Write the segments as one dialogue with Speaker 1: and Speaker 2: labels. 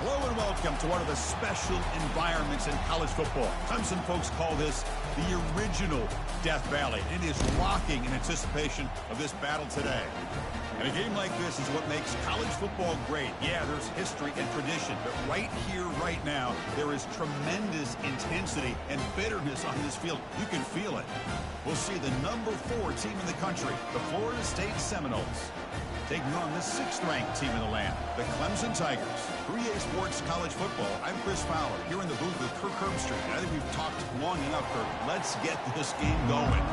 Speaker 1: Hello and welcome to one of the special environments in college football. Clemson folks call this the original Death Valley. It is rocking in anticipation of this battle today. And a game like this is what makes college football great. Yeah, there's history and tradition, but right here, right now, there is tremendous intensity and bitterness on this field. You can feel it. We'll see the number 4 team in the country, the Florida State Seminoles, taking on the 6th-ranked team in the land, the Clemson Tigers. For EA Sports College Football, I'm Chris Fowler, here in the booth with Kirk Herbstreit. I think we've talked long enough, Kirk. Let's get this game going.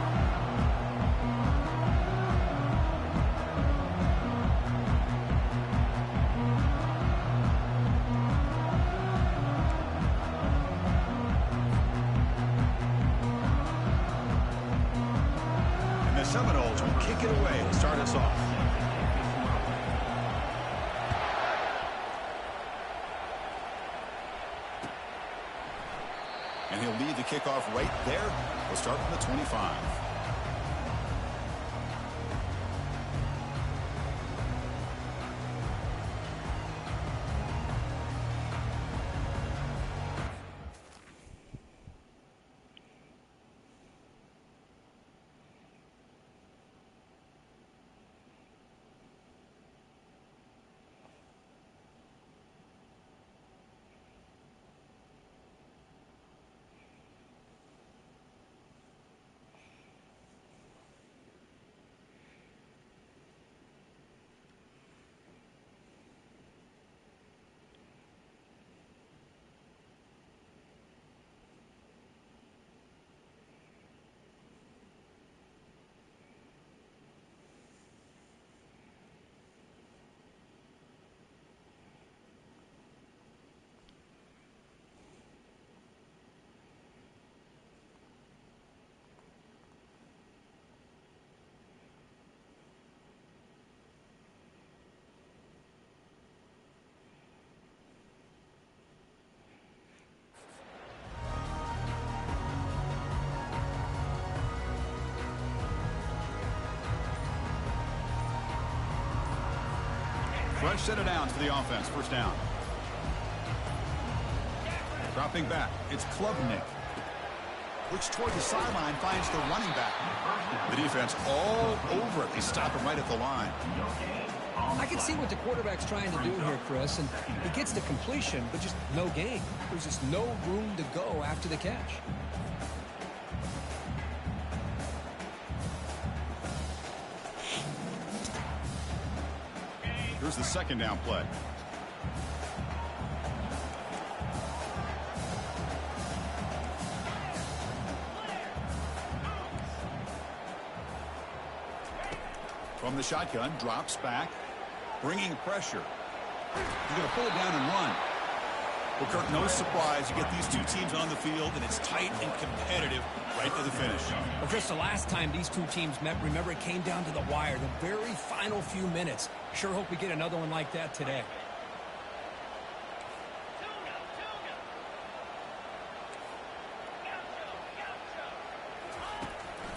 Speaker 1: And the Seminoles will kick it away to start us off. And he'll lead the kickoff right there. We'll start from the 25. Fresh set of downs for the offense. First down. Dropping back. It's Klubnik. Looks toward the sideline. Finds the running back. The defense all over it. They stop him right at the line.
Speaker 2: I can see what the quarterback's trying to do here, Chris. And he gets the completion, but just no gain. There's just no room to go after the catch.
Speaker 1: Here's the second down play. From the shotgun, drops back, bringing pressure. He's going to pull it down and run. Well, Kirk, no surprise. You get these two teams on the field, and it's tight and competitive right to the finish.
Speaker 2: Well, Chris, the last time these two teams met, remember, it came down to the wire, the very final few minutes. Sure hope we get another one like that today.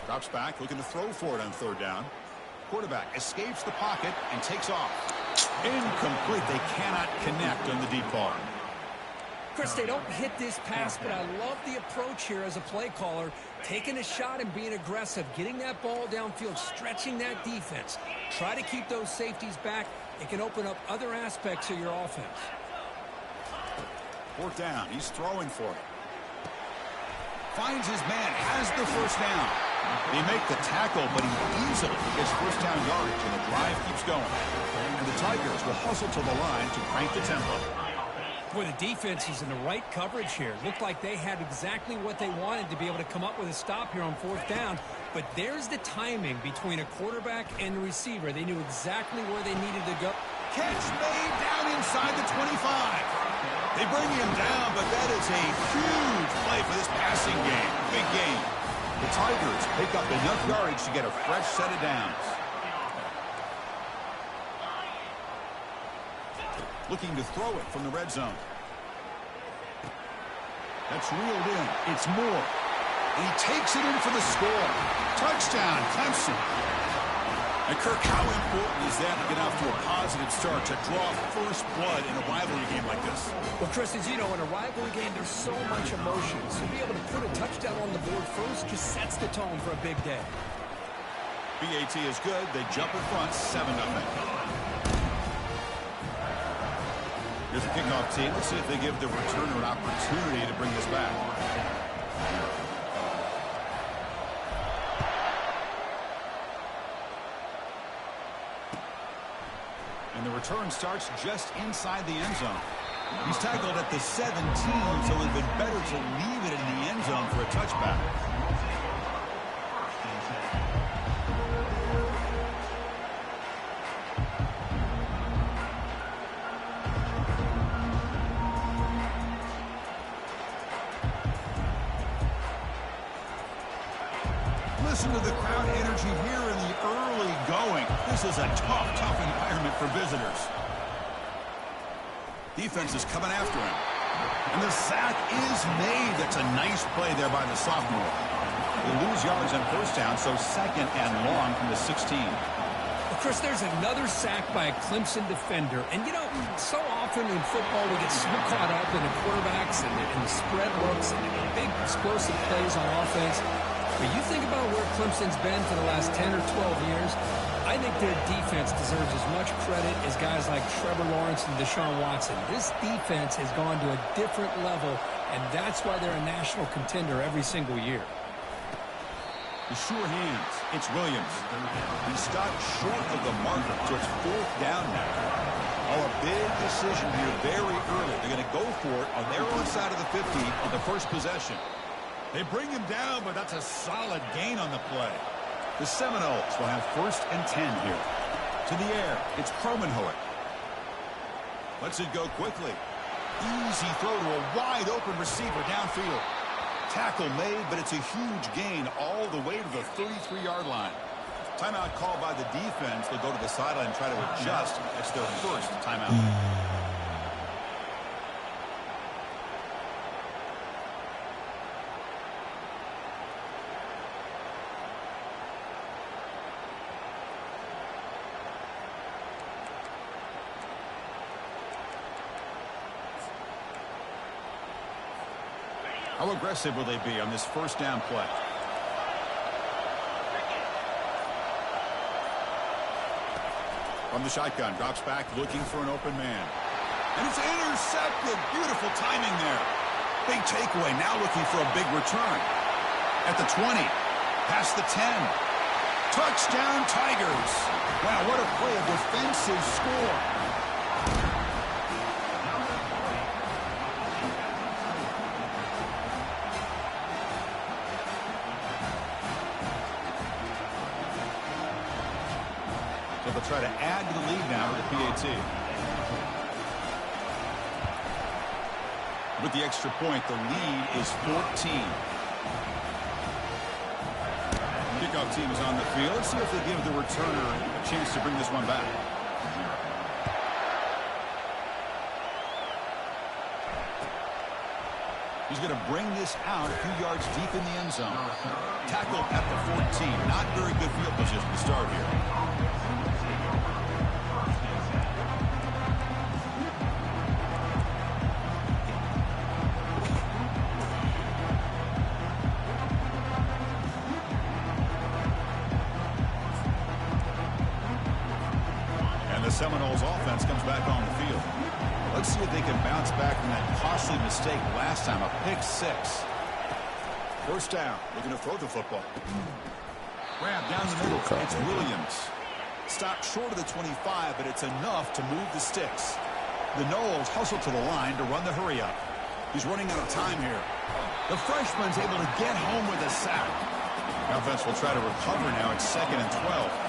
Speaker 1: Drops back, looking to throw for it on third down. Quarterback escapes the pocket and takes off. Incomplete. They cannot connect on the deep ball.
Speaker 2: Chris, they don't hit this pass, but I love the approach here as a play caller. Taking a shot and being aggressive, getting that ball downfield, stretching that defense. Try to keep those safeties back. It can open up other aspects of your offense.
Speaker 1: Fourth down. He's throwing for it. Finds his man. Has the first down. They make the tackle, but he easily gets first down yardage, and the drive keeps going. And the Tigers will hustle to the line to crank the tempo.
Speaker 2: Boy, the defense is in the right coverage here. Looked like they had exactly what they wanted to be able to come up with a stop here on fourth down. But there's the timing between a quarterback and the receiver. They knew exactly where they needed to go.
Speaker 1: Catch made down inside the 25. They bring him down, but that is a huge play for this passing game. Big game. The Tigers pick up enough yardage to get a fresh set of downs. Looking to throw it from the red zone. That's reeled in. It's Moore. And he takes it in for the score. Touchdown, Clemson. And Kirk, how important is that to get off to a positive start, to draw first blood in a rivalry game like this?
Speaker 2: Well, Chris, as you know, in a rivalry game, there's so much emotion. So to be able to put a touchdown on the board first just sets the tone for a big day.
Speaker 1: BAT is good. They jump in front, 7-0. Here's the kickoff team. Let's see if they give the returner an opportunity to bring this back. And the return starts just inside the end zone. He's tackled at the 17, so it would have been better to leave it in the end zone for a touchback. Listen to the crowd energy here in the early going. This is a tough environment for visitors. Defense is coming after him. And the sack is made. That's a nice play there by the sophomore. They lose yards on first down, so 2nd and long from the 16.
Speaker 2: Well, Chris, there's another sack by a Clemson defender. And, you know, so often in football we get so caught up in the quarterbacks and the spread looks and the big explosive plays on offense. But you think about where Clemson's been for the last 10 or 12 years, I think their defense deserves as much credit as guys like Trevor Lawrence and Deshaun Watson. This defense has gone to a different level, and that's why they're a national contender every single year.
Speaker 1: The sure hands. It's Williams. He stopped short of the marker, so it's 4th down now. Oh, a big decision here very early. They're going to go for it on their own side of the 50 on the first possession. They bring him down, but that's a solid gain on the play. The Seminoles will have 1st and 10 here. To the air, it's Kromenhoek. Lets it go quickly. Easy throw to a wide-open receiver downfield. Tackle made, but it's a huge gain all the way to the 33-yard line. Timeout called by the defense. They'll go to the sideline and try to adjust. It's their first timeout. How aggressive will they be on this first down play? From the shotgun, drops back, looking for an open man. And it's intercepted. Beautiful timing there. Big takeaway, now looking for a big return. At the 20, past the 10. Touchdown, Tigers. Wow, what a play, a defensive score. They'll try to add to the lead now with the PAT. With the extra point, the lead is 14. The kickoff team is on the field. Let's see if they give the returner a chance to bring this one back. He's going to bring this out a few yards deep in the end zone. Tackled at the 14. Not very good field position to start here. The Seminoles offense comes back on the field. Let's see if they can bounce back from that costly mistake last time, a pick 6. First down, looking to throw the football. Grab down the middle, it's Williams. Stopped short of the 25, but it's enough to move the sticks. The Noles hustle to the line to run the hurry up. He's running out of time here. The freshman's able to get home with a sack. The offense will try to recover now. It's 2nd and 12.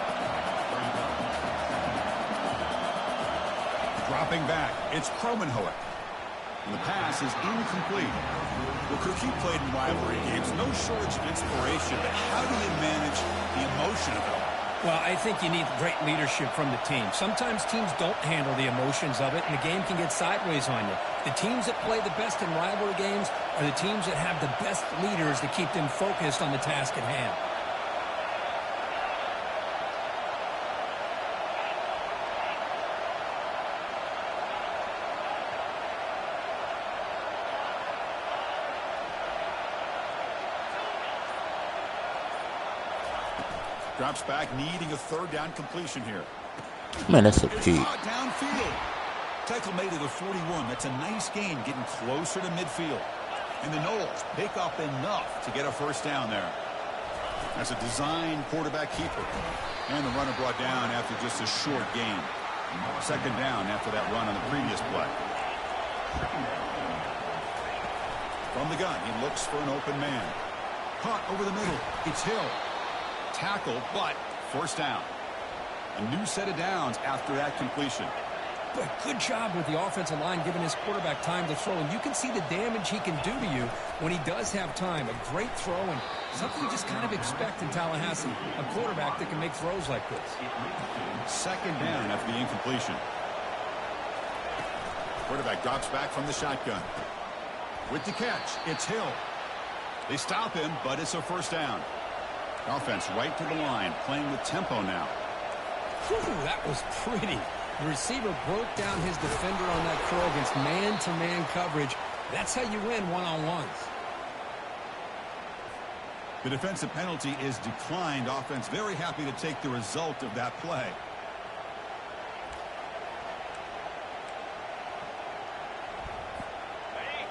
Speaker 1: Dropping back, it's Kromenhoek. And the pass is incomplete. Well, Cook, you played in rivalry games. No shortage of inspiration, but how do you manage the emotion of it all?
Speaker 2: Well, I think you need great leadership from the team. Sometimes teams don't handle the emotions of it, and the game can get sideways on you. The teams that play the best in rivalry games are the teams that have the best leaders to keep them focused on the task at hand.
Speaker 1: Drops back, needing a third down completion here.
Speaker 3: Man, that's a peak.
Speaker 1: Downfield. Tackle made it a 41. That's a nice gain, getting closer to midfield. And the Noles pick up enough to get a first down there. That's a design quarterback keeper. And the runner brought down after just a short gain. Second down after that run on the previous play. From the gun, he looks for an open man. Caught over the middle. It's Hill. Tackle, but first down. A new set of downs after that completion.
Speaker 2: But good job with the offensive line giving his quarterback time to throw. And you can see the damage he can do to you when he does have time. A great throw and something you just kind of expect in Tallahassee. A quarterback that can make throws like this.
Speaker 1: Second down after the incompletion. Quarterback drops back from the shotgun. With the catch, it's Hill. They stop him, but it's a first down. Offense right to the line, playing with tempo now.
Speaker 2: Whew, that was pretty. The receiver broke down his defender on that curl against man-to-man coverage. That's how you win one-on-ones.
Speaker 1: The defensive penalty is declined. Offense very happy to take the result of that play.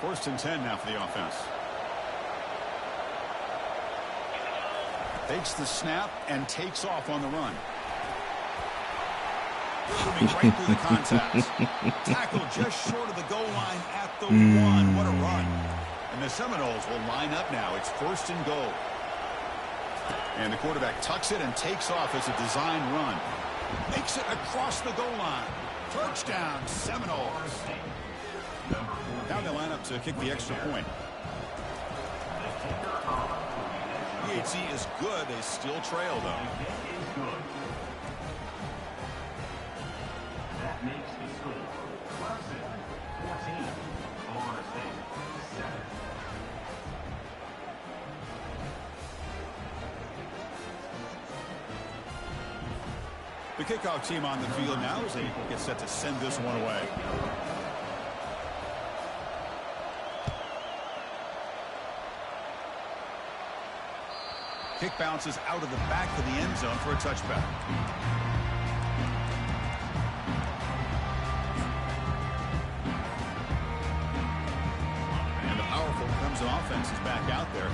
Speaker 1: First and 10 now for the offense. Takes the snap and takes off on the run. Moving right through the contacts. Tackle just short of the goal line at the one. What a run. And the Seminoles will line up now. It's first and goal. And the quarterback tucks it and takes off as a design run. Makes it across the goal line. Touchdown, Seminoles. Now they line up to kick the extra point. EHC is good. They still trail, though.
Speaker 4: That makes the score. Clemson 14, Florida State 7.
Speaker 1: The kickoff team on the field now as they get set to send this one away. Kick bounces out of the back of the end zone for a touchback. And the powerful Clemson offense is back out there.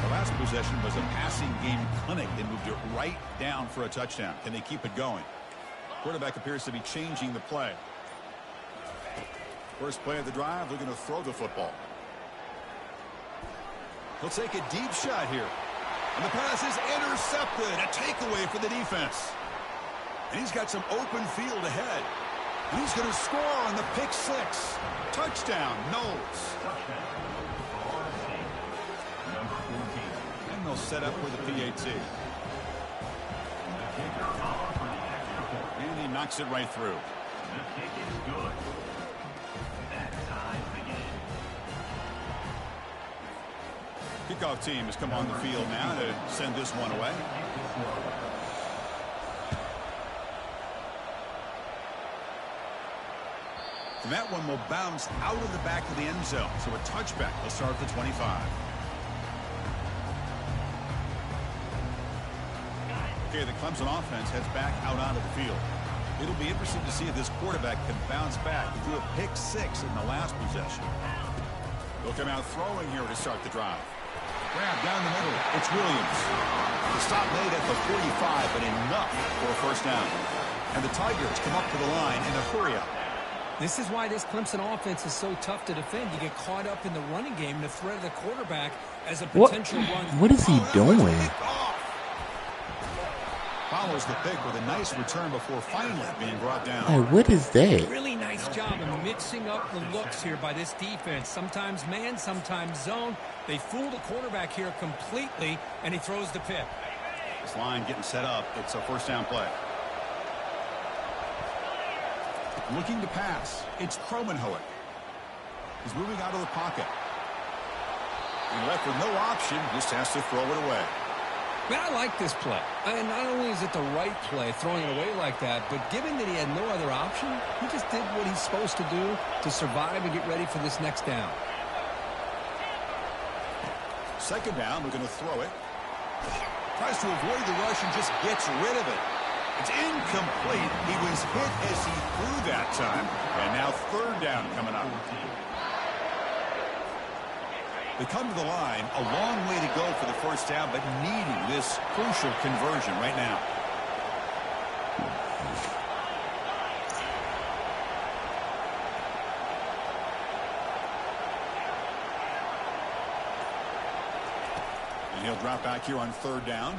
Speaker 1: The last possession was a passing game clinic. They moved it right down for a touchdown. Can they keep it going? Quarterback appears to be changing the play. First play of the drive, they're going to throw the football. He'll take a deep shot here. And the pass is intercepted. A takeaway for the defense. And he's got some open field ahead. And he's going to score on the pick six. Touchdown, Noles. And they'll set up with the PAT. And he knocks it right through.
Speaker 4: The kick is good. That ties the game.
Speaker 1: Kickoff team has come on the field now to send this one away. And that one will bounce out of the back of the end zone. So a touchback will start at the 25. Okay, the Clemson offense heads back out onto the field. It'll be interesting to see if this quarterback can bounce back. He threw a pick six in the last possession. They'll come out throwing here to start the drive. Grab down the middle. It's Williams. The stop made at the 45, but enough for a first down. And the Tigers come up to the line in a hurry up.
Speaker 2: This is why this Clemson offense is so tough to defend. You get caught up in the running game, the threat of the quarterback as a potential run.
Speaker 3: What is he doing?
Speaker 1: Follows the pick with a nice return before finally being brought down.
Speaker 3: Hey, what is that?
Speaker 2: Really nice job of mixing up the looks here by this defense. Sometimes man, sometimes zone. They fool the quarterback here completely, and he throws the pick.
Speaker 1: This line getting set up. It's a first down play. Looking to pass. It's Kromenhoek. He's moving out of the pocket. And left with no option, just has to throw it away.
Speaker 2: Man, I like this play. And not only is it the right play, throwing it away like that, but given that he had no other option, he just did what he's supposed to do to survive and get ready for this next down.
Speaker 1: Second down, we're going to throw it. Tries tries to avoid the rush and just gets rid of it. It's incomplete. He was hit as he threw that time. And now third down coming up. They come to the line, a long way to go for the first down, but needing this crucial conversion right now. And he'll drop back here on third down.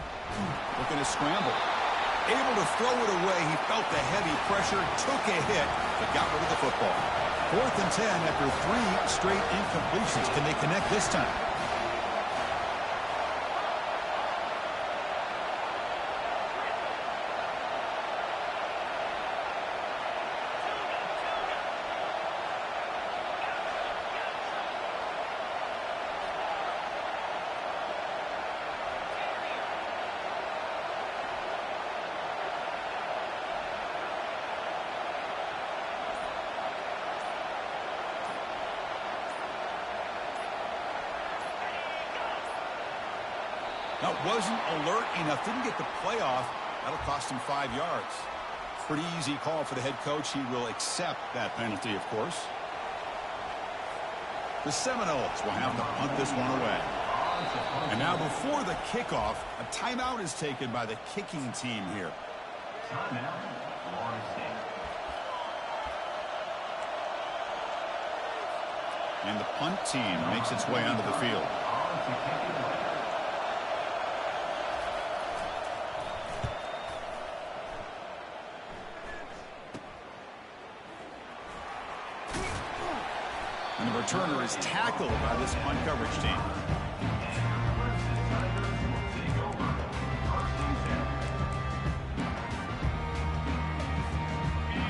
Speaker 1: Looking to scramble. Able to throw it away. He felt the heavy pressure, took a hit, but got rid of the football. 4th and 10 after 3 straight incompletions. Can they connect this time? Now, wasn't alert enough. Didn't get the play off. That'll cost him 5 yards. Pretty easy call for the head coach. He will accept that penalty, of course. The Seminoles will have to punt this one away. And now before the kickoff, a timeout is taken by the kicking team here. And the punt team makes its way onto the field. And the returner is tackled by this punt coverage team.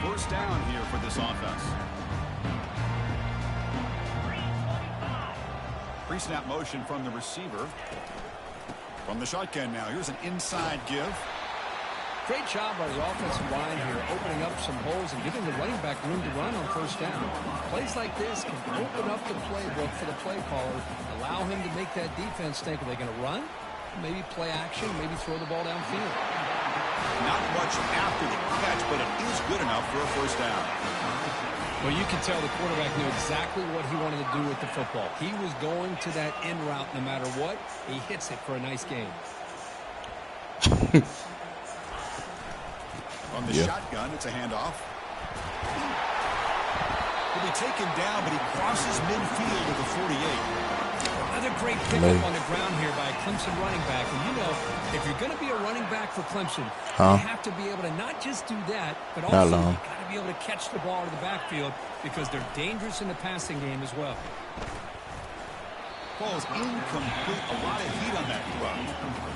Speaker 1: First down here for this offense. Pre-snap motion from the receiver. From the shotgun now. Here's an inside give.
Speaker 2: Great job by the offensive line here, opening up some holes and giving the running back room to run on first down. Plays like this can open up the playbook for the play caller, allow him to make that defense think, are they going to run? Maybe play action, maybe throw the ball downfield.
Speaker 1: Not much after the catch, but it is good enough for a first down.
Speaker 2: Well, you can tell the quarterback knew exactly what he wanted to do with the football. He was going to that in route no matter what. He hits it for a nice gain.
Speaker 1: On the shotgun, it's a handoff. He'll be taken down, but he crosses midfield at the 48.
Speaker 2: Another great pickup on the ground here by a Clemson running back. And you know, if you're going to be a running back for Clemson, you have to be able to not just do that, but also you got to be able to catch the ball to the backfield because they're dangerous in the passing game as well.
Speaker 1: Ball is incomplete. A lot of heat on that throw.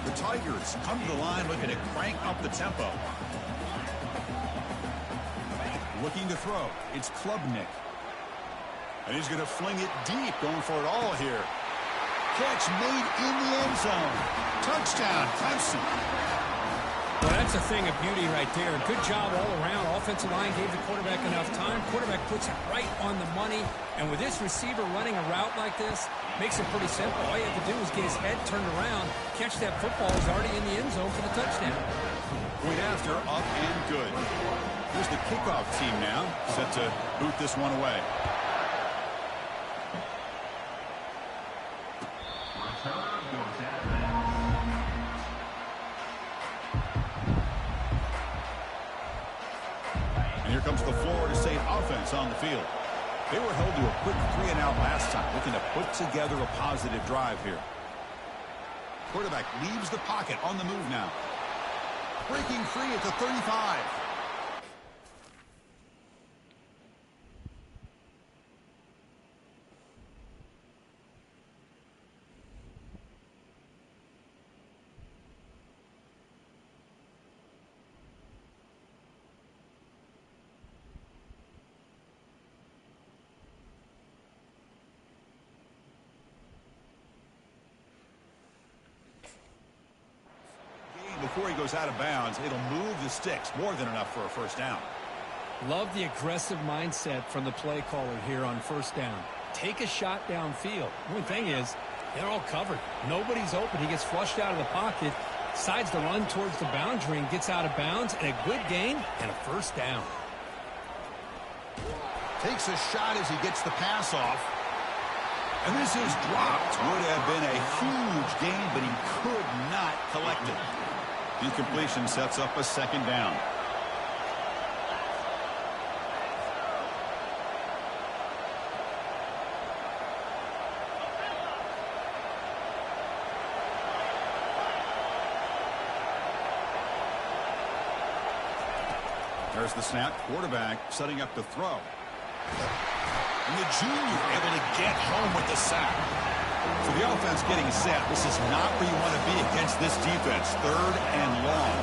Speaker 1: The Tigers come to the line looking to crank up the tempo. Looking to throw. It's Klubnik. And he's going to fling it deep, going for it all here. Catch made in the end zone. Touchdown, Clemson.
Speaker 2: Well, that's a thing of beauty right there. Good job all around. Offensive line gave the quarterback enough time. Quarterback puts it right on the money. And with this receiver running a route like this, makes it pretty simple. All you have to do is get his head turned around, catch that football. He's already in the end zone for the touchdown.
Speaker 1: Point after, up and good. Here's the kickoff team now, set to boot this one away. And here comes the Florida State offense on the field. They were held to a quick 3-and-out last time, looking to put together a positive drive here. Quarterback leaves the pocket on the move now. Breaking free at the 35. Before he goes out of bounds, it'll move the sticks. More than enough for a first down.
Speaker 2: Love the aggressive mindset from the play caller here on first down. Take a shot downfield. The only thing is, they're all covered. Nobody's open. He gets flushed out of the pocket. Decides to run towards the boundary and gets out of bounds, and a good gain and a first down.
Speaker 1: Takes a shot as he gets the pass off. And this is dropped. Would have been a huge gain, but he could not collect it. The completion sets up a second down. There's the snap. Quarterback setting up to throw. And the junior able to get home with the sack. So the offense getting set. This is not where you want to be against this defense. 3rd and long.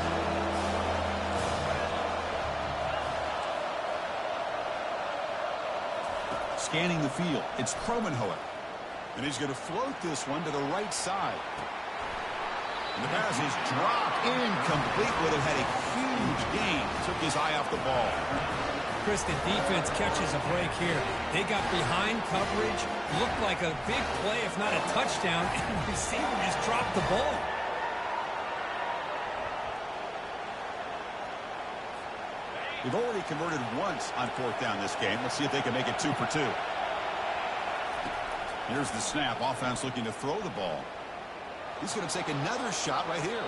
Speaker 1: Scanning the field. It's Kromenhoek. And he's going to float this one to the right side. And the pass is dropped incomplete. Would have had a huge gain. Took his eye off the ball.
Speaker 2: Chris, the defense catches a break here. They got behind coverage. Looked like a big play, if not a touchdown. And the receiver just dropped the ball.
Speaker 1: They've already converted once on 4th down this game. Let's see if they can make it 2 for 2. Here's the snap. Offense looking to throw the ball. He's going to take another shot right here.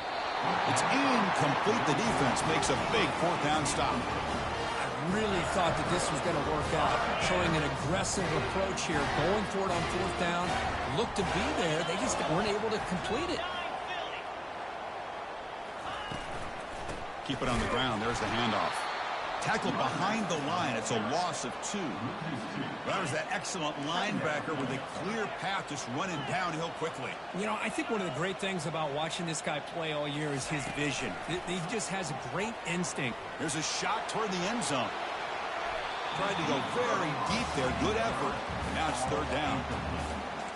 Speaker 1: It's incomplete. The defense makes a big 4th down stop.
Speaker 2: I really thought that this was going to work out. Showing an aggressive approach here. Going for it on 4th down. Looked to be there. They just weren't able to complete it.
Speaker 1: Keep it on the ground. There's the handoff. Tackled behind the line. It's a loss of 2. That was that excellent linebacker with a clear path just running downhill quickly.
Speaker 2: You know, I think one of the great things about watching this guy play all year is his vision. He just has a great instinct.
Speaker 1: There's a shot toward the end zone. Tried to go very deep there. Good effort. Now it's 3rd down.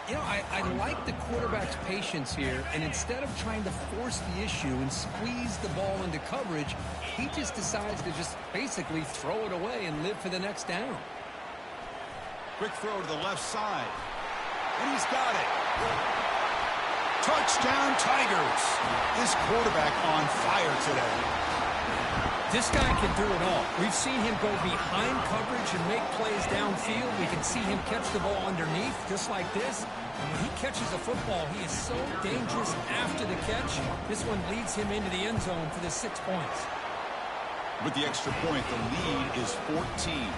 Speaker 2: You know, I like the quarterback's patience here, and instead of trying to force the issue and squeeze the ball into coverage, he just decides to just basically throw it away and live for the next down.
Speaker 1: Quick throw to the left side. And he's got it. Touchdown, Tigers. This quarterback on fire today.
Speaker 2: This guy can do it all. We've seen him go behind coverage and make plays downfield. We can see him catch the ball underneath, just like this. And when he catches a football, he is so dangerous after the catch. This one leads him into the end zone for the 6 points.
Speaker 1: With the extra point, the lead is 14.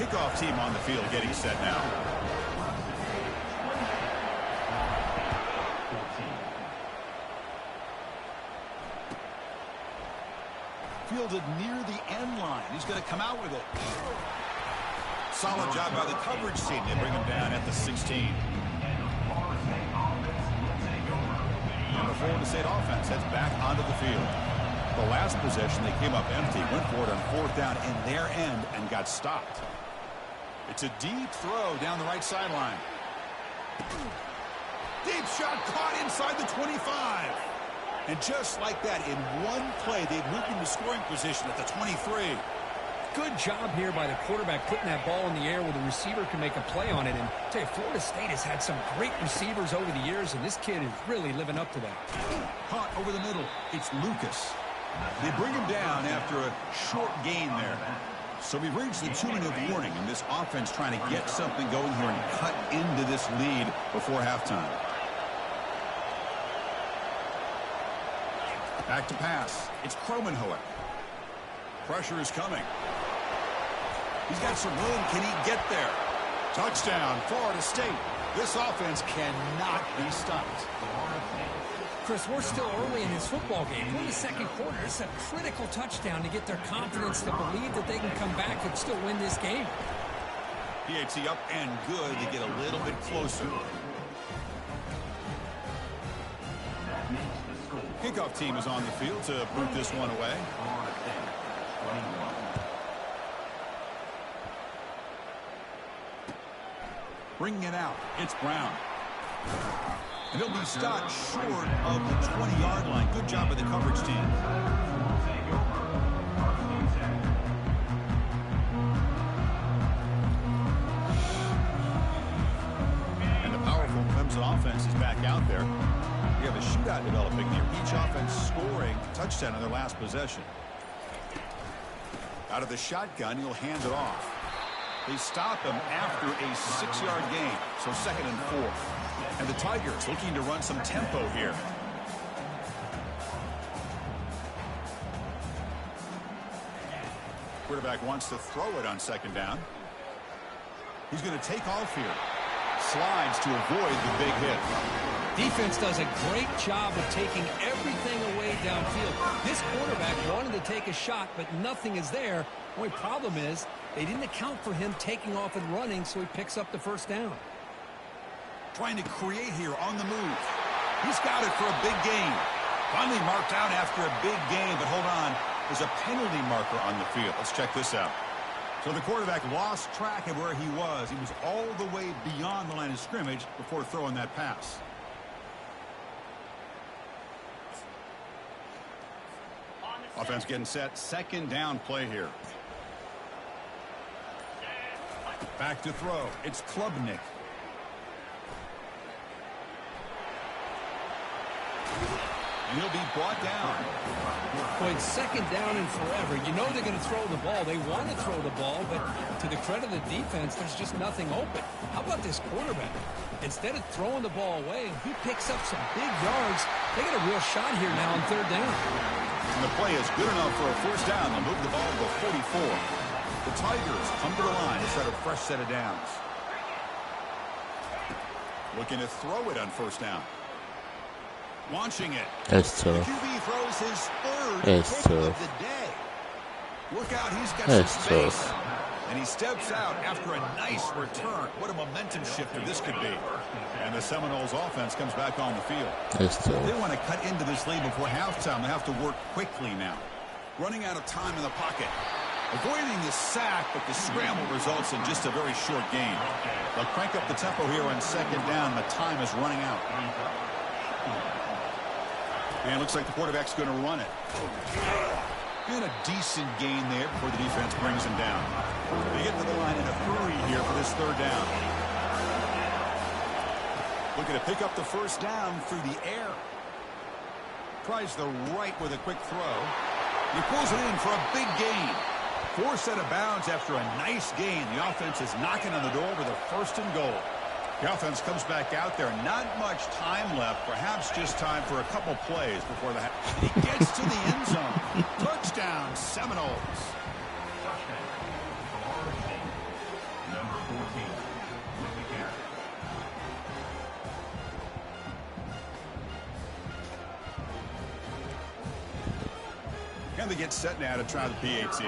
Speaker 1: Kickoff team on the field getting set now. Fielded near the end line. He's going to come out with it. Solid job by the coverage team. They bring him down at the 16. And the Florida State offense heads back onto the field. The last possession, they came up empty, went for it on 4th down in their end and got stopped. It's a deep throw down the right sideline. Deep shot caught inside the 25. And just like that, in one play, they've moved into scoring position at the 23.
Speaker 2: Good job here by the quarterback putting that ball in the air where the receiver can make a play on it. And I tell you, Florida State has had some great receivers over the years, and this kid is really living up to that.
Speaker 1: Caught over the middle. It's Lucas. They bring him down after a short gain there. So we've reached the 2-minute warning, and this offense trying to get something going here and cut into this lead before halftime. Back to pass. It's Kromenhoek. Pressure is coming. He's got some room. Can he get there? Touchdown, Florida State. This offense cannot be stopped.
Speaker 2: Chris, we're still early in this football game. We're in the second quarter. It's a critical touchdown to get their confidence to believe that they can come back and still win this game.
Speaker 1: PAT up and good to get a little bit closer. Kickoff team is on the field to put this one away. Bringing it out. It's Brown. And he'll be stopped short of the 20-yard line. Good job by the coverage team. And the powerful Clemson offense is back out there. We have a shootout developing here. Each offense touchdown on their last possession. Out of the shotgun, he'll hand it off. They stop him after a 6-yard gain, so 2nd and 4. And the Tigers looking to run some tempo here. Quarterback wants to throw it on 2nd down. He's going to take off here. Slides to avoid the big hit.
Speaker 2: Defense does a great job of taking everything away downfield. This quarterback wanted to take a shot, but nothing is there. The only problem is they didn't account for him taking off and running, so he picks up the 1st down.
Speaker 1: Trying to create here on the move. He's got it for a big gain. Finally marked out after a big gain, but hold on. There's a penalty marker on the field. Let's check this out. So the quarterback lost track of where he was. He was all the way beyond the line of scrimmage before throwing that pass. Offense getting set. 2nd down play here. Back to throw. It's Klubnik. And he'll be brought down.
Speaker 2: Boy, it's 2nd down and forever. You know they're going to throw the ball. They want to throw the ball, but to the credit of the defense, there's just nothing open. How about this quarterback? Instead of throwing the ball away, he picks up some big yards. They got a real shot here now on 3rd down.
Speaker 1: And the play is good enough for a 1st down. They'll move the ball to the 44. The Tigers come to the line to set a fresh set of downs. Looking to throw it on 1st down. Launching it.
Speaker 3: That's tough.
Speaker 1: The QB throws his 3rd
Speaker 3: That's
Speaker 1: pick of
Speaker 3: tough.
Speaker 1: the day. Look out, he's got
Speaker 3: That's
Speaker 1: some space.
Speaker 3: tough.
Speaker 1: And he steps out after a nice return. What a momentum shifter this could be. And the Seminoles offense comes back on the field.
Speaker 3: That's
Speaker 1: They
Speaker 3: tough.
Speaker 1: want to cut into this lead before halftime. They have to work quickly now. Running out of time in the pocket. Avoiding the sack, but the scramble results in just a very short gain. They'll crank up the tempo here on 2nd down. The time is running out. And it looks like the quarterback's going to run it. And a decent gain there before the defense brings him down. They get to the line in a hurry here for this 3rd down. Looking to pick up the 1st down through the air. Tries the right with a quick throw. He pulls it in for a big gain. 4th set of bounds after a nice gain. The offense is knocking on the door with a 1st and goal. The offense comes back out there. Not much time left. Perhaps just time for a couple plays before the half. He gets to the end zone. Touchdown, Seminoles.
Speaker 4: Number 14 with the carry.
Speaker 1: And they get set now to try the PAT.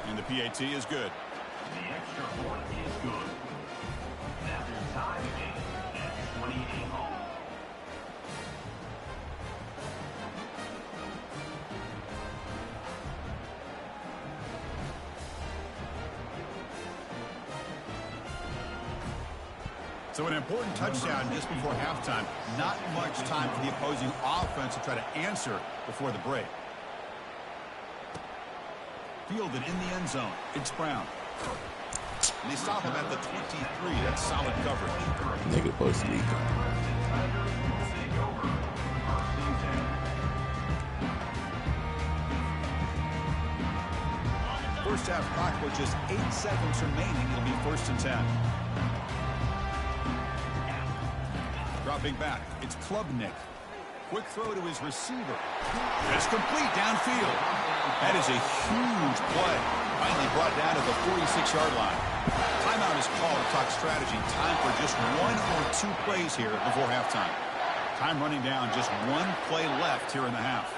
Speaker 1: And the PAT is good.
Speaker 4: The extra point is good. That will tie the game at 28 all.
Speaker 1: So an important touchdown just before halftime. Not much time for the opposing offense to try to answer before the break. Fielded in the end zone. It's Brown. And they stop him at the 23. That's solid coverage.
Speaker 3: Nigga supposed to leave.
Speaker 1: First half clock with just 8 seconds remaining. It'll be 1st and 10. Dropping back. It's Klubnik. Quick throw to his receiver. It's complete downfield. That is a huge play. Finally brought down to the 46-yard line. Timeout is called to talk strategy. Time for just 1 or 2 plays here before halftime. Time running down. Just 1 play left here in the half.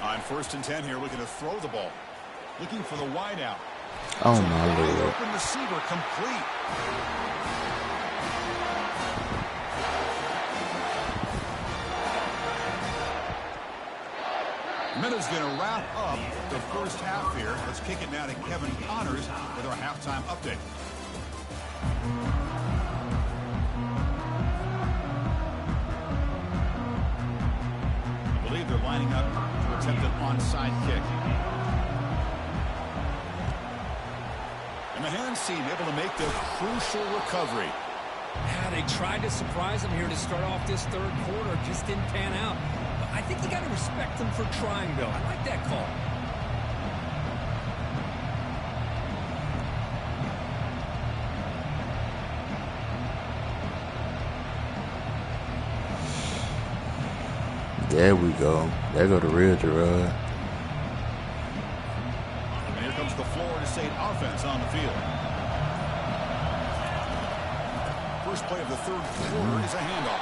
Speaker 1: On 1st and 10 here, looking to throw the ball. Looking for the wide out.
Speaker 3: Oh my Lord.
Speaker 1: Open receiver complete. Minutes going to wrap up the first half here. Let's kick it now to Kevin Connors with our halftime update. I believe they're lining up to attempt an onside kick. the hands team able to make the crucial recovery.
Speaker 2: Yeah, they tried to surprise him here to start off this third quarter. Just didn't pan out. But I think you got to respect them for trying, though. I like that call.
Speaker 3: There we go. There go the real Jrock.
Speaker 1: And here comes the Florida State offense on the field. First play of the third quarter is a handoff.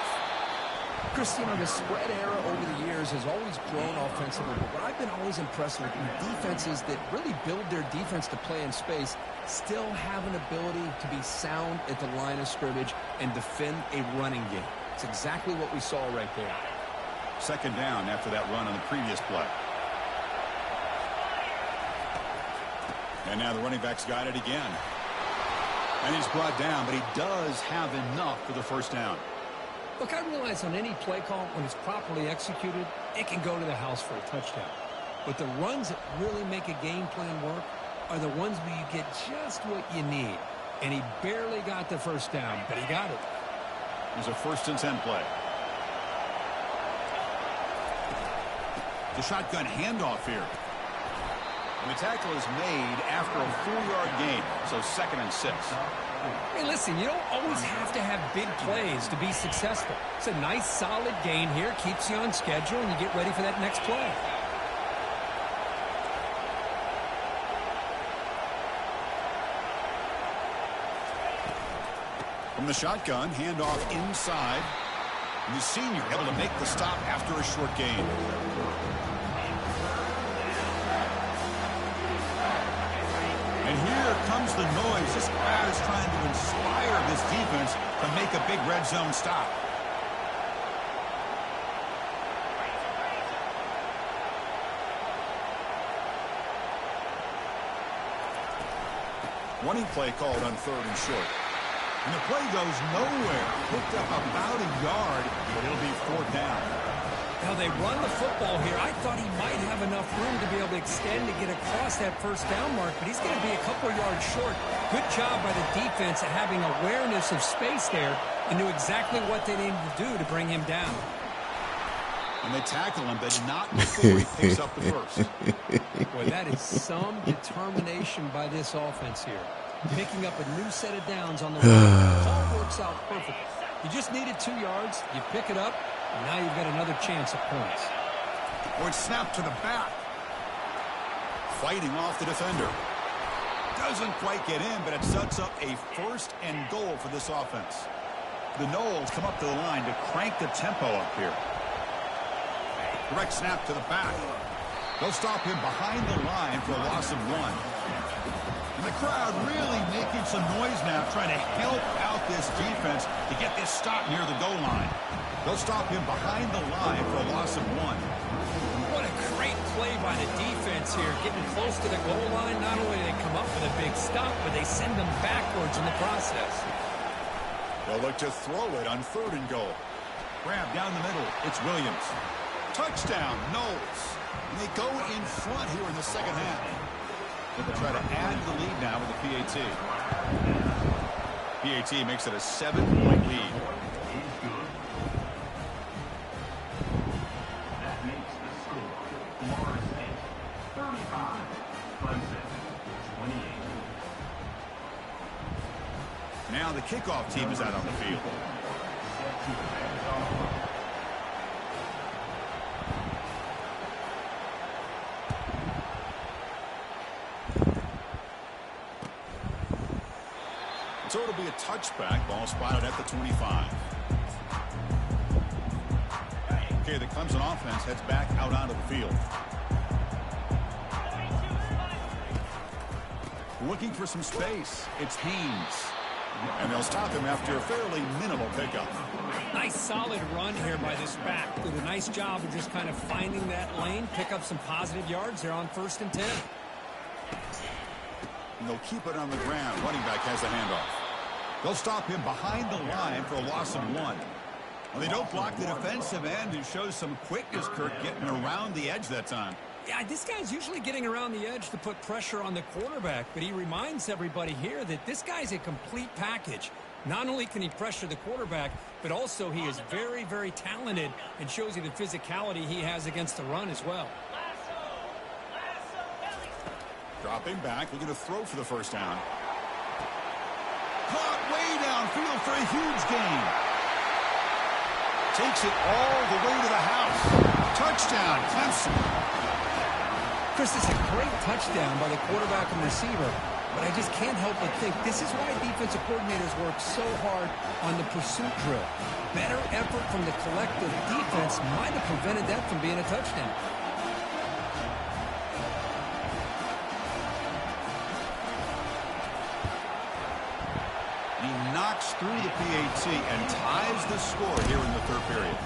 Speaker 2: Christian, the spread era over the years has always grown offensively, but what I've been always impressed with is defenses that really build their defense to play in space still have an ability to be sound at the line of scrimmage and defend a running game. It's exactly what we saw right there.
Speaker 1: Second down after that run on the previous play. And now the running back's got it again. And he's brought down, but he does have enough for the first down.
Speaker 2: Look, I realize on any play call, when it's properly executed, it can go to the house for a touchdown. But the runs that really make a game plan work are the ones where you get just what you need. And he barely got the first down, but he got it.
Speaker 1: There's a 1st and 10 play. The shotgun handoff here. And the tackle is made after a 4-yard gain, so 2nd and 6.
Speaker 2: Hey, listen, you don't always have to have big plays to be successful. It's a nice, solid gain here. Keeps you on schedule, and you get ready for that next play.
Speaker 1: From the shotgun, handoff inside. And the senior able to make the stop after a short gain. And here comes the noise. This crowd is trying to inspire this defense to make a big red zone stop. Running play called on 3rd and short. And the play goes nowhere. Picked up about a yard, but it'll be 4th down.
Speaker 2: Now they run the football here. I thought he might have enough room to be able to extend to get across that first down mark, but he's going to be a couple yards short. Good job by the defense at having awareness of space there and knew exactly what they needed to do to bring him down.
Speaker 1: And they tackle him, but not before he picks up the first.
Speaker 2: Boy, that is some determination by this offense here. Picking up a new set of downs on the run. It all works out perfectly. You just needed 2 yards. You pick it up. And now you've got another chance at points.
Speaker 1: Oh, it's snapped to the back. Fighting off the defender. Doesn't quite get in, but it sets up a 1st and goal for this offense. The Noles come up to the line to crank the tempo up here. Direct snap to the back. They'll stop him behind the line for a loss of 1. And the crowd really making some noise now, trying to help out this defense to get this stop near the goal line. They'll stop him behind the line for a loss of 1.
Speaker 2: What a great play by the defense here. Getting close to the goal line, not only do they come up with a big stop, but they send them backwards in the process.
Speaker 1: They'll look to throw it on 3rd and goal. Grab down the middle. It's Williams. Touchdown, Noles. And they go in front here in the second half. They'll try to add the lead now with the PAT. PAT makes it a 7-point lead.
Speaker 4: That makes the score Florida State 35, Clemson 28.
Speaker 1: Now the kickoff team is out on the field. So it'll be a touchback. Ball spotted at the 25. Okay, the Clemson offense heads back out onto the field. Looking for some space. It's Haynes. And they'll stop him after a fairly minimal pickup.
Speaker 2: Nice solid run here by this back. Did a nice job of just kind of finding that lane, pick up some positive yards. They're on 1st and 10.
Speaker 1: And they'll keep it on the ground. Running back has the handoff. They'll stop him behind the line for a loss of 1. Well, they don't block the defensive end, who shows some quickness, Kirk, getting around the edge that time.
Speaker 2: Yeah, this guy's usually getting around the edge to put pressure on the quarterback, but he reminds everybody here that this guy's a complete package. Not only can he pressure the quarterback, but also he is very, very talented and shows you the physicality he has against the run as well.
Speaker 1: Dropping back, looking to throw for the first down. Caught way downfield for a huge gain. Takes it all the way to the house. Touchdown, Clemson.
Speaker 2: Chris, it's a great touchdown by the quarterback and receiver, but I just can't help but think this is why defensive coordinators work so hard on the pursuit drill. Better effort from the collective defense might have prevented that from being a touchdown.
Speaker 1: He knocks through the PAT and ties the score here in the third period.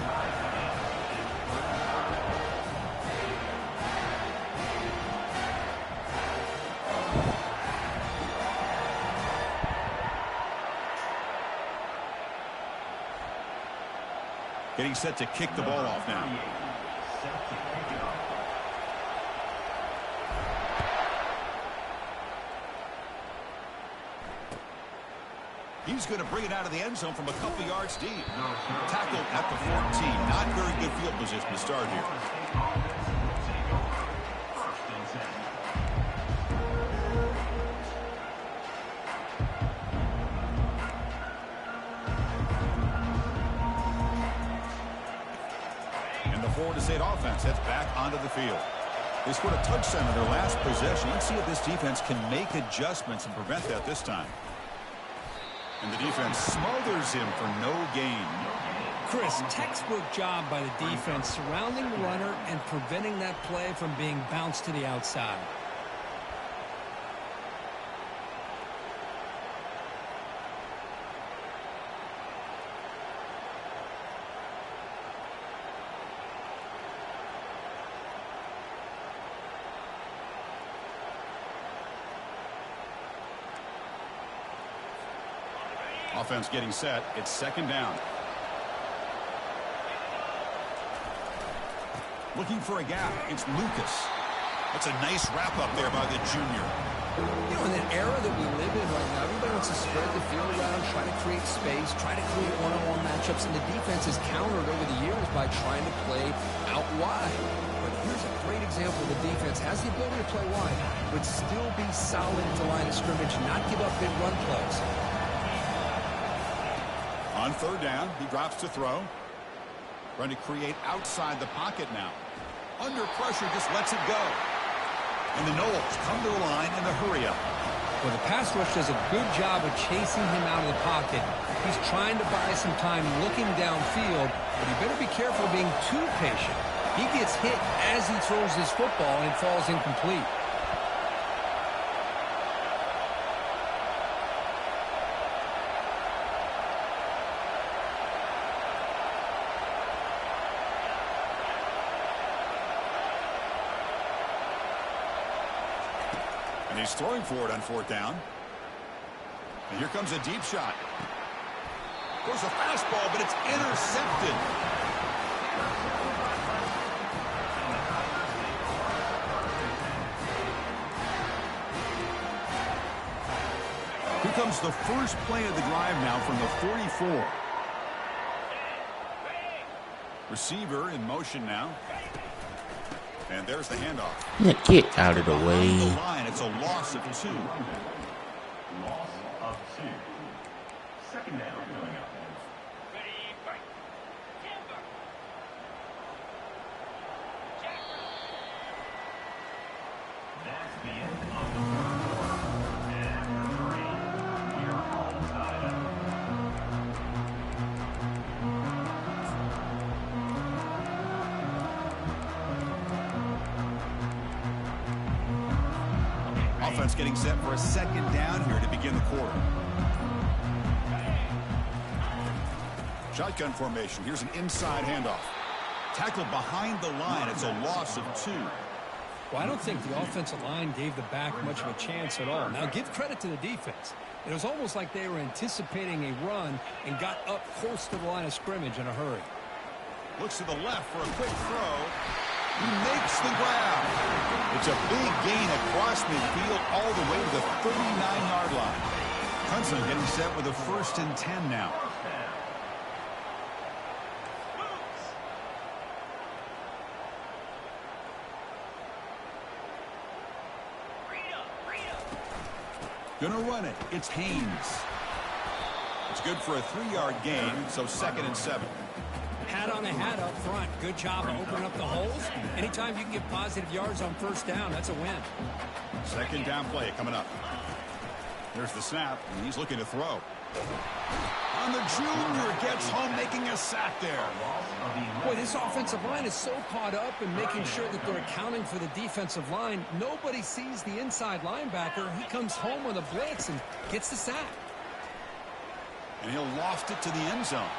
Speaker 1: Getting set to kick the ball off now. He's going to bring it out of the end zone from a couple yards deep. Tackled at the 14. Not very good field position to start here. Florida State offense heads back onto the field. They scored a touchdown in their last possession. Let's see if this defense can make adjustments and prevent that this time. And the defense smothers him for no gain.
Speaker 2: Chris, textbook job by the defense surrounding the runner and preventing that play from being bounced to the outside.
Speaker 1: Offense getting set. It's second down. Looking for a gap. It's Lucas. That's a nice wrap up there by the junior.
Speaker 2: You know, in an era that we live in right now, everybody wants to spread the field around, try to create space, try to create one-on-one matchups, and the defense has countered over the years by trying to play out wide. But here's a great example of the defense has the ability to play wide, but still be solid at the line of scrimmage, not give up big run plays.
Speaker 1: On third down, he drops to throw. Trying to create outside the pocket now. Under pressure, just lets it go. And the Noles come to the line in the hurry up.
Speaker 2: Well, the pass rush does a good job of chasing him out of the pocket. He's trying to buy some time looking downfield, but he better be careful being too patient. He gets hit as he throws his football and falls incomplete.
Speaker 1: And he's throwing for it on fourth down. And here comes a deep shot. Goes a fastball, but it's intercepted. Here comes the first play of the drive now from the 44. Receiver in motion now. And there's the handoff.
Speaker 3: Yeah, get out of the way.
Speaker 1: On the line, it's a loss of 2.
Speaker 4: Loss of 2. Second down coming up. That's the end of the first quarter. And after 3, we are all tied up.
Speaker 1: Offense getting set for a second down here to begin the quarter. Shotgun formation. Here's an inside handoff. Tackled behind the line. It's a loss of 2.
Speaker 2: Well, I don't think the offensive line gave the back much of a chance at all. Now, give credit to the defense. It was almost like they were anticipating a run and got up close to the line of scrimmage in a hurry.
Speaker 1: Looks to the left for a quick throw. He makes the grab. It's a big gain across midfield all the way to the 39-yard line. Clemson getting set with a 1st and 10 now. Gonna run it. It's Haynes. It's good for a 3-yard gain, so 2nd and 7.
Speaker 2: Hat on a hat up front. Good job of opening up the holes. Anytime you can get positive yards on 1st down, that's a win.
Speaker 1: 2nd down play coming up. There's the snap, and he's looking to throw. And the junior gets home, making a sack there.
Speaker 2: Boy, this offensive line is so caught up in making sure that they're accounting for the defensive line. Nobody sees the inside linebacker. He comes home on the blitz and gets the sack.
Speaker 1: And he'll loft it to the end zone.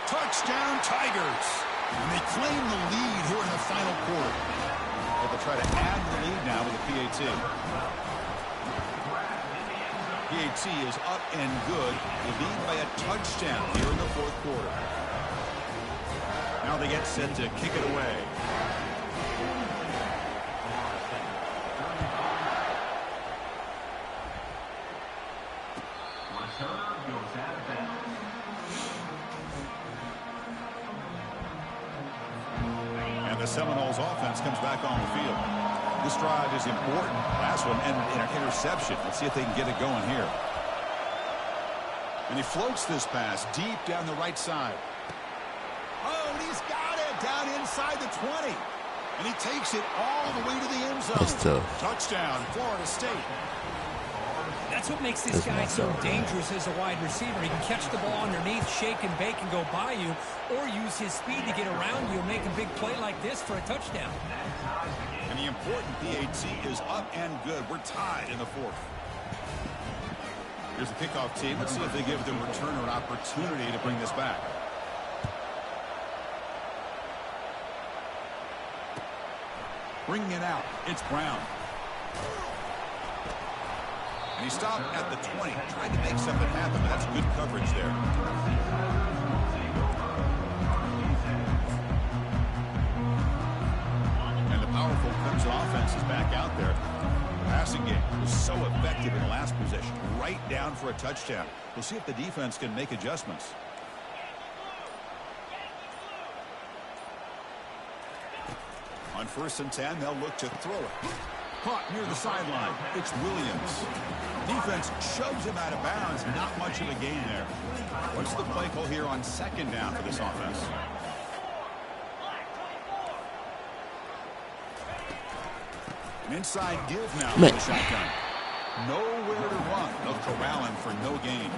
Speaker 1: Touchdown, Tigers. And they claim the lead here in the final quarter. But they'll try to add the lead now with a PAT. PAT is up and good. They lead by a touchdown here in the 4th quarter. Now they get set to kick it away. And the Seminoles offense comes back on the field. This drive is important. Last one ended in an interception. Let's see if they can get it going here. And he floats this pass deep down the right side. Oh, and he's got it down inside the 20. And he takes it all the way to the end zone.
Speaker 3: That's tough.
Speaker 1: Touchdown, Florida State.
Speaker 2: That's what makes this guy so dangerous as a wide receiver. He can catch the ball underneath, shake and bake, and go by you, or use his speed to get around you and make a big play like this for a touchdown.
Speaker 1: And the important PAT is up and good. We're tied in the 4th. Here's the kickoff team. Let's see if they give the returner an opportunity to bring this back. Bringing it out. It's Brown. And he stopped at the 20, trying to make something happen. That's good coverage there. And the powerful Clemson offense is back out there. The passing game was so effective in the last possession, right down for a touchdown. We'll see if the defense can make adjustments. On 1st and 10, they'll look to throw it. Caught near the sideline. It's Williams. Defense shoves him out of bounds. Not much of a gain there. What's the play call here on 2nd down for this offense? An inside give now for the shotgun. Nowhere to run. They'll corral him for no gain.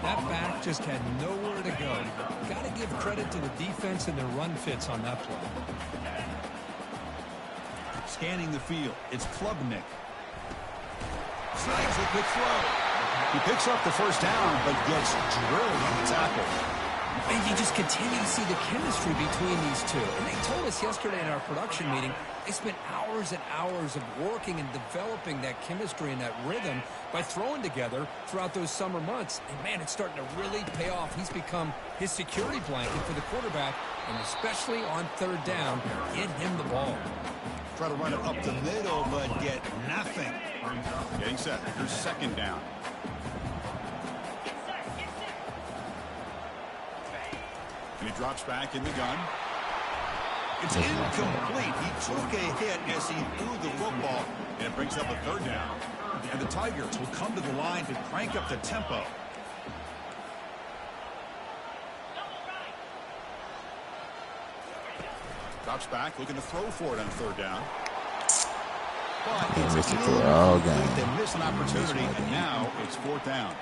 Speaker 2: That back just had nowhere to go. Got to give credit to the defense and their run fits on that play.
Speaker 1: Scanning the field, it's Klubnik. Snags a quick throw. He picks up the 1st down, but gets drilled on the tackle.
Speaker 2: And you just continue to see the chemistry between these two. And they told us yesterday in our production meeting, they spent hours and hours of working and developing that chemistry and that rhythm by throwing together throughout those summer months. And, man, it's starting to really pay off. He's become his security blanket for the quarterback, and especially on 3rd down, get him the ball.
Speaker 1: Try to run it up the middle, but get nothing. Getting set. Here's 2nd down. And he drops back in the gun. It's incomplete. He took a hit as he threw the football, and it brings up a 3rd down. And the Tigers will come to the line to crank up the tempo. Drops back, looking to throw for it on 3rd down. But
Speaker 3: He missed it for all game.
Speaker 1: They miss an opportunity, and now it's 4th down.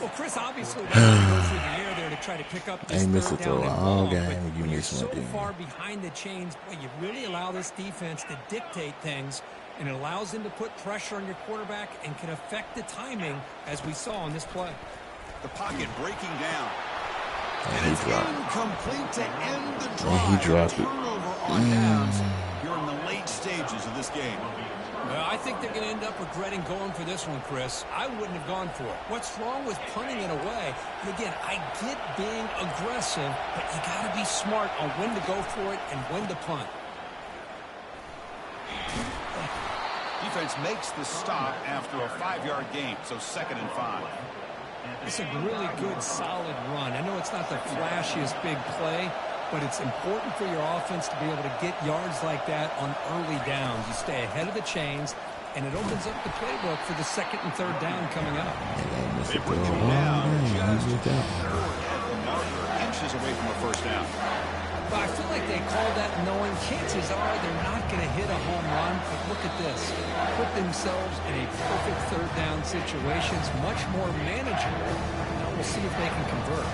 Speaker 2: Well, Chris obviously wants to go through the air there to try to pick up this 3rd down and ball, but when you're so far behind the chains, boy, you really allow this defense to dictate things, and it allows them to put pressure on your quarterback and can affect the timing, as we saw on this play.
Speaker 1: The pocket breaking down.
Speaker 3: And
Speaker 1: it's incomplete to end the drive.
Speaker 3: And he dropped it.
Speaker 1: Turnover on downs here in the late late stages of this game.
Speaker 2: Well, I think they're going to end up regretting going for this one, Chris. I wouldn't have gone for it. What's wrong with punting it away? And again, I get being aggressive, but you got to be smart on when to go for it and when to punt.
Speaker 1: Defense makes the stop after a 5-yard gain, so 2nd and 5.
Speaker 2: It's a really good, solid run. I know it's not the flashiest big play, but it's important for your offense to be able to get yards like that on early downs. You stay ahead of the chains, and it opens up the playbook for the 2nd and 3rd down coming up.
Speaker 1: They bring him down just 3 inches away from a first down.
Speaker 2: But I feel like they called that knowing chances are they're not going to hit a home run. But look at this. Put themselves in a perfect 3rd down situation. It's much more manageable. Now we'll see if they can convert.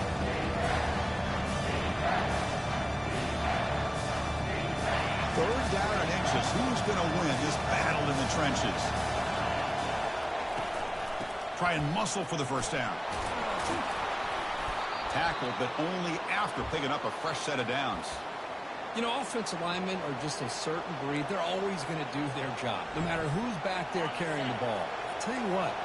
Speaker 1: Third down and inches. Who's going to win this battle in the trenches? Try and muscle for the first down. Tackled, but only after picking up a fresh set of downs.
Speaker 2: You know, offensive linemen are just a certain breed. They're always going to do their job, no matter who's back there carrying the ball. I'll tell you what,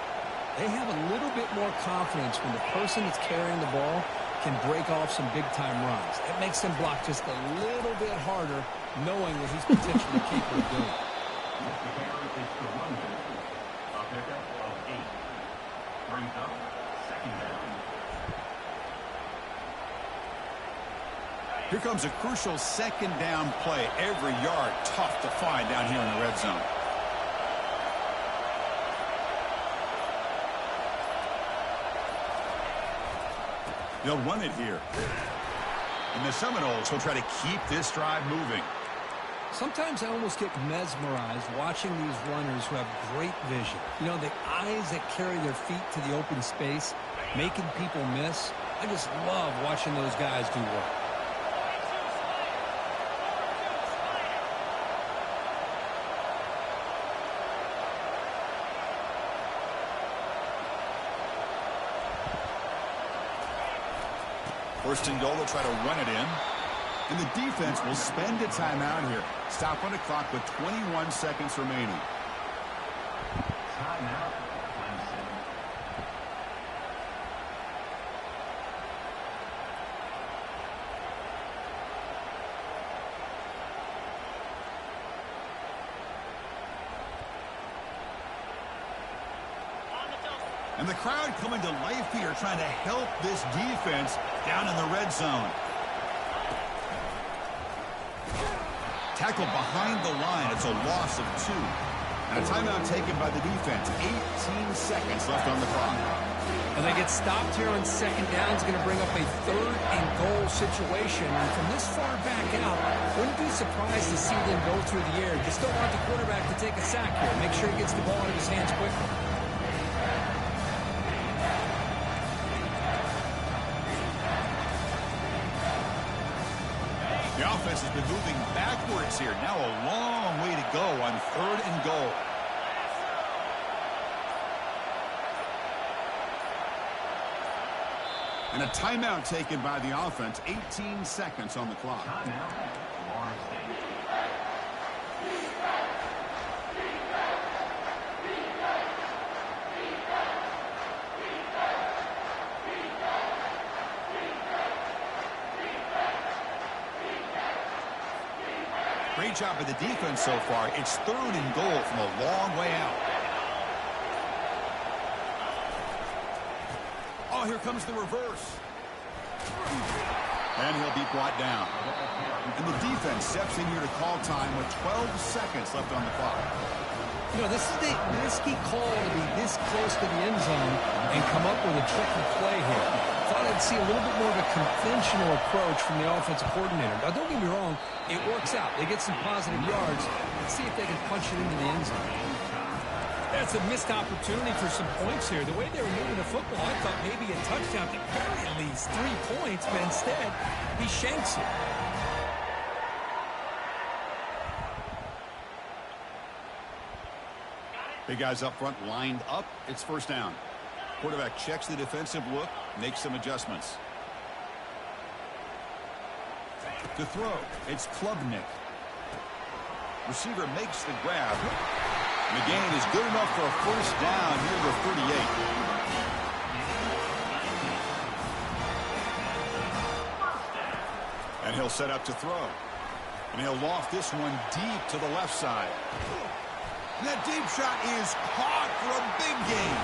Speaker 2: they have a little bit more confidence when the person that's carrying the ball can break off some big-time runs. It makes them block just a little bit harder, knowing what he's potentially capable of doing.
Speaker 4: A pickup of 8. Brings up 2nd down.
Speaker 1: Here comes a crucial 2nd down play. Every yard tough to find down here in the red zone. They'll run it here. And the Seminoles will try to keep this drive moving.
Speaker 2: Sometimes I almost get mesmerized watching these runners who have great vision. You know, the eyes that carry their feet to the open space, making people miss. I just love watching those guys do work.
Speaker 1: First and goal, they'll try to run it in. And the defense will spend a timeout here. Stop on the clock with 21 seconds remaining.
Speaker 4: Timeout.
Speaker 1: And the crowd coming to life here, trying to help this defense down in the red zone. Tackled behind the line. It's a loss of 2. And a timeout taken by the defense. 18 seconds left on the clock.
Speaker 2: And they get stopped here on 2nd down. It's going to bring up a 3rd and goal situation. And from this far back out, wouldn't be surprised to see them go through the air. You still want the quarterback to take a sack here. Make sure he gets the ball in his hands quickly.
Speaker 1: The offense has been moving backwards here. Now a long way to go on 3rd and goal. And a timeout taken by the offense. 18 seconds on the clock.
Speaker 4: Timeout. Florida State.
Speaker 1: Great job of the defense so far. It's 3rd and goal from a long way out. Oh, here comes the reverse. And he'll be brought down. And the defense steps in here to call time with 12 seconds left on the clock.
Speaker 2: You know, this is a risky call to be this close to the end zone and come up with a tricky play here. Thought I'd see a little bit more of a conventional approach from the offensive coordinator. Now, don't get me wrong, it works out. They get some positive yards. Let's see if they can punch it into the end zone. That's a missed opportunity for some points here. The way they were moving the football, I thought maybe a touchdown to carry at least 3 points, but instead, he shanks it.
Speaker 1: Big guys up front lined up. It's first down. Quarterback checks the defensive look, makes some adjustments. To throw, it's Klubnik. Receiver makes the grab. And the gain is good enough for a first down near the 38. And he'll set up to throw. And he'll loft this one deep to the left side. And that deep shot is caught for a big gain.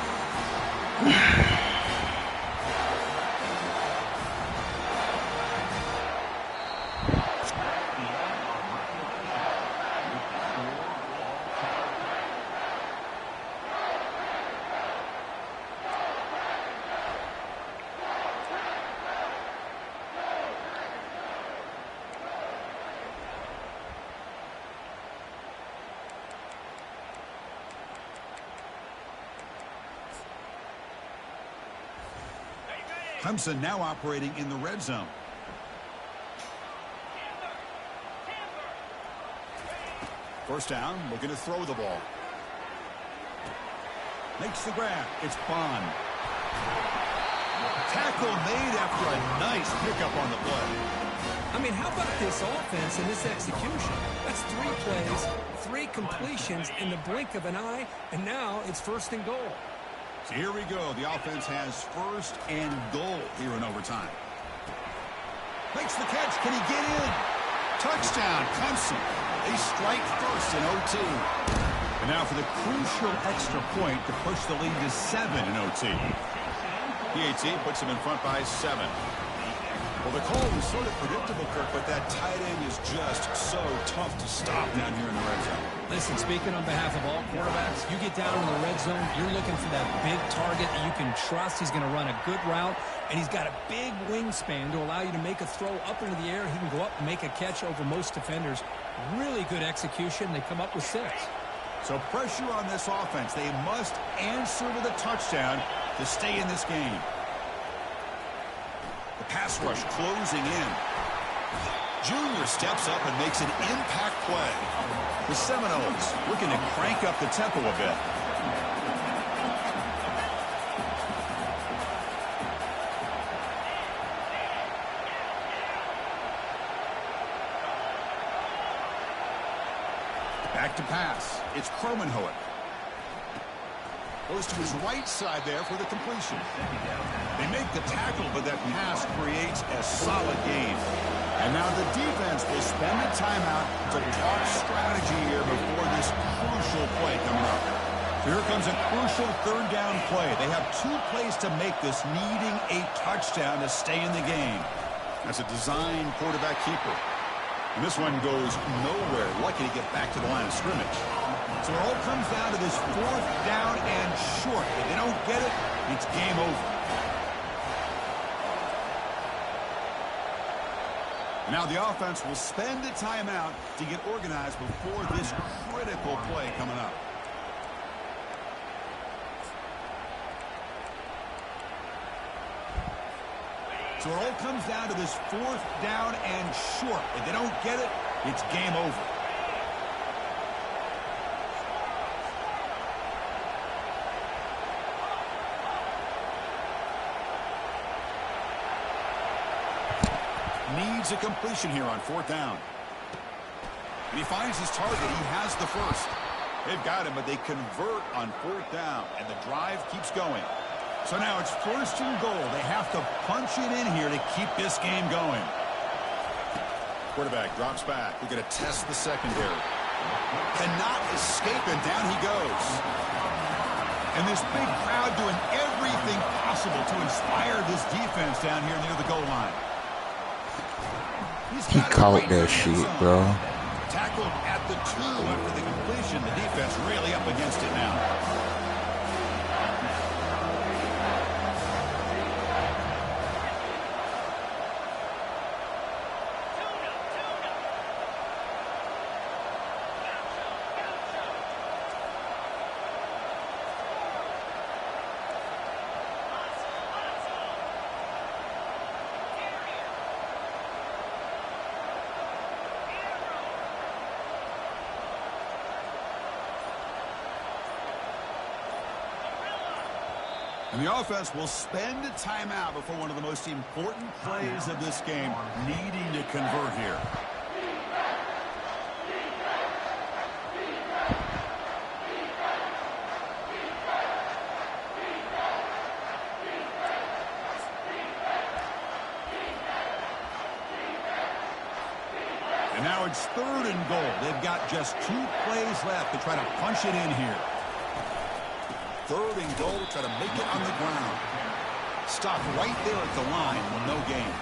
Speaker 1: Clemson now operating in the red zone. First down, looking to throw the ball. Makes the grab. It's Bond. Tackle made after a nice pickup on the play.
Speaker 2: I mean, how about this offense and this execution? That's 3 plays, 3 completions in the blink of an eye, and now it's first and goal.
Speaker 1: So here we go. The offense has first and goal here in overtime. Makes the catch. Can he get in? Touchdown, Clemson. They strike first in OT. And now for the crucial extra point to push the lead to 7 in OT. PAT puts him in front by 7. Well, the call was sort of predictable, Kirk, but that tight end is just so tough to stop down here in the red zone.
Speaker 2: Listen, speaking on behalf of all quarterbacks, you get down in the red zone, you're looking for that big target that you can trust. He's going to run a good route, and he's got a big wingspan to allow you to make a throw up into the air. He can go up and make a catch over most defenders. Really good execution. They come up with 6.
Speaker 1: So pressure on this offense. They must answer with a touchdown to stay in this game. The pass rush closing in. Junior steps up and makes an impact play. The Seminoles looking to crank up the tempo a bit. Back to pass. It's Cromenhoek. Goes to his right side there for the completion. They make the tackle, but that pass creates a solid gain. And now the defense will spend a timeout to talk strategy here before this crucial play coming up. So here comes a crucial third down play. They have 2 plays to make this, needing a touchdown to stay in the game. That's a design quarterback keeper. And this one goes nowhere. Lucky to get back to the line of scrimmage. So it all comes down to this 4th down and short. If they don't get it, it's game over. Now the offense will spend a timeout to get organized before this critical play coming up. So it all comes down to this 4th down and short. If they don't get it, it's game over. Needs a completion here on 4th down. And he finds his target. He has the first. They've got him, but they convert on 4th down, and the drive keeps going. So now it's first and goal. They have to punch it in here to keep this game going. Quarterback drops back. We're going to test the secondary. Cannot escape, and down he goes. And this big crowd doing everything possible to inspire this defense down here near the goal line.
Speaker 3: He caught that shit, bro.
Speaker 1: Tackled at the 2 after the completion. The defense really up against it now. And the offense will spend a timeout before one of the most important plays of this game, needing to convert here. it's 3rd and goal. They've got just 2 plays left to try to punch it in here. 3rd and goal, try to make it on the ground. Stop right there at the line with no gain.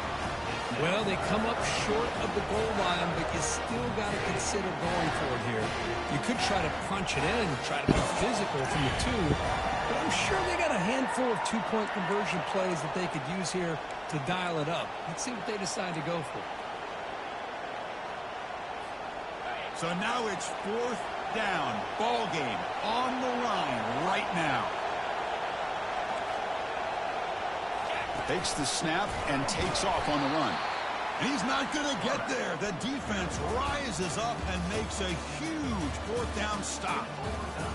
Speaker 2: Well, they come up short of the goal line, but you still got to consider going for it here. You could try to punch it in, try to be physical from the 2, but I'm sure they got a handful of 2-point conversion plays that they could use here to dial it up. Let's see what they decide to go for.
Speaker 1: So now it's 4th down. Ball game on the line right now. Takes the snap and takes off on the run. And he's not going to get there. The defense rises up and makes a huge 4th down stop.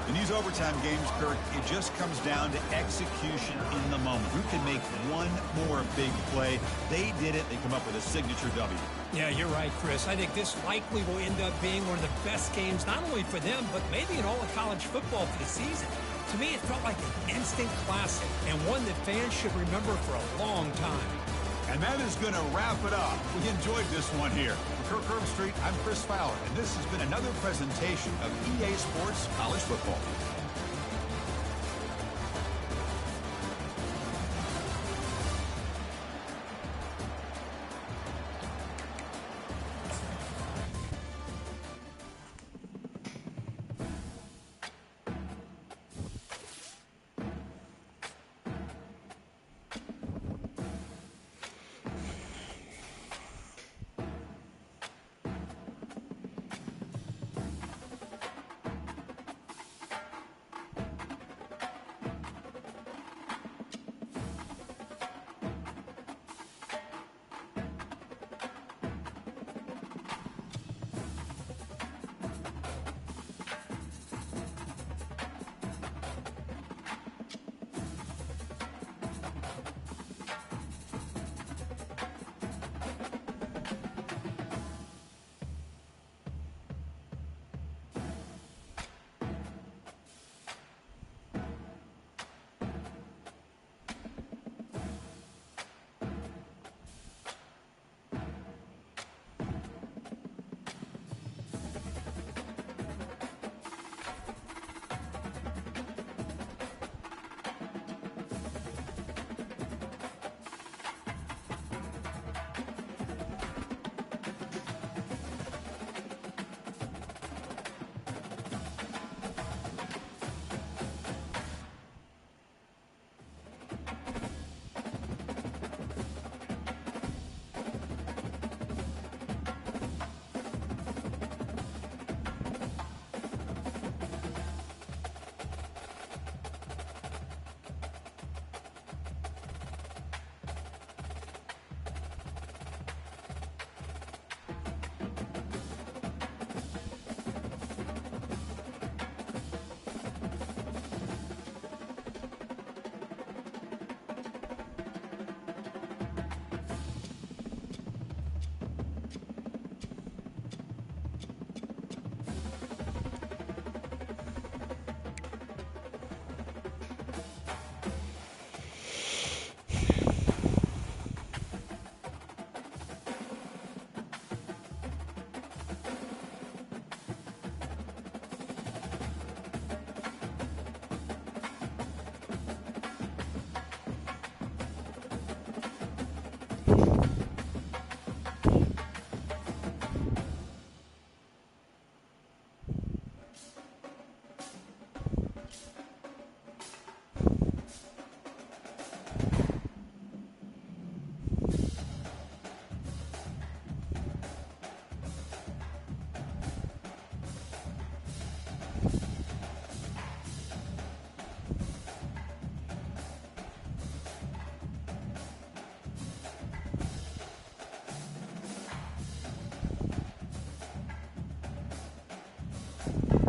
Speaker 1: In these overtime games, Kirk, it just comes down to execution in the moment. Who can make one more big play? They did it. They come up with a signature W.
Speaker 2: Yeah, you're right, Chris. I think this likely will end up being one of the best games, not only for them, but maybe in all of college football for the season. To me, it felt like an instant classic and one that fans should remember for a long time.
Speaker 1: And that is going to wrap it up. We enjoyed this one here. For Kirk Herbstreit, I'm Chris Fowler, and this has been another presentation of EA Sports College Football.
Speaker 3: you